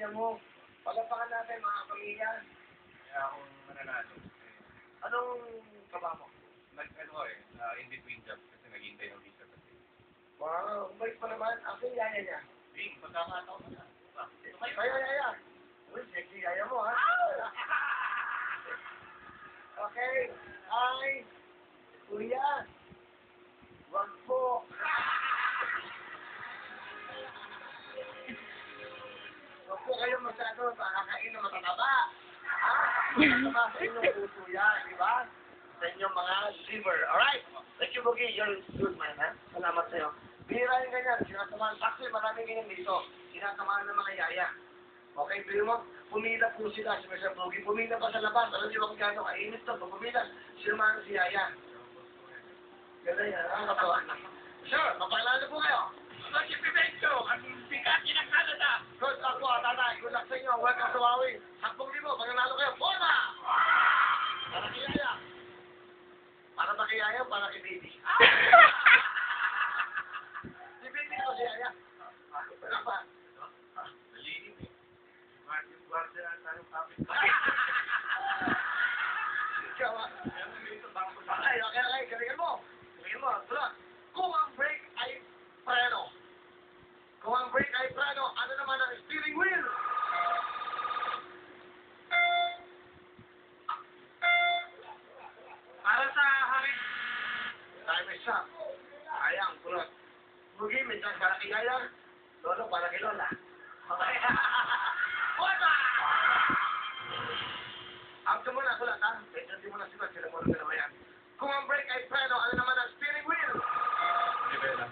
ligaya mo. Palapakan natin mga pamilya. Kaya akong mananalo. Anong trabaho mo? Nag-ano ko in between jobs kasi naghihintay ng visa kasi. Wow, bait pa naman. Ako yung yaya niya. Pagkakataon na. Kaya yaya. Uy, sexy yaya mo ha. Okay. Ay, kuya. Wag po. Huwag po kayo masyado makakain na matataba. Ha? Matataba sa inyong puso yan, di ba? Sa inyong mga liver. Alright? Thank you, Boogie. You're good, man, ha? Salamat sa'yo. Bihira yung ganyan. Sinasamahan. Actually, maraming ganyan dito. Sinasamahan ng mga yaya. Okay, pero mo, pumila po sila, si Mr. Boogie. Pumila pa sa labas. Alam niyo kung gano'n kainit to. Pag pumila, sinamahan si yaya. Ganda yan. Ang katawa. Sure, mapaalala po kayo. Si Pimencho, ang bigat ng Canada. Good luck po, tatay. Good luck sa inyo. Welcome to Huawei. 10,000. Pag nanalo kayo, bola! Para kay yaya. Para ba kay yaya o para kay baby? Si baby ko si yaya. Wala pa. Nalinim eh. Yung guardia na tayong kapit. Ikaw ah. Okay. Galingan mo. Tulad. Kung ang brake ay preno. Kung ang brake ay preno, ano naman ang steering wheel? Para sa harit. Time is up. Ayang, tulad. Bugi, may chance para kay Yaya. Lolo, para kay Lola. Okay. Bola! After mo na, tulad ha. Hindi mo na sila mo na yan. Kung ang brake ay preno, ano naman ang steering wheel? Hindi ba yun?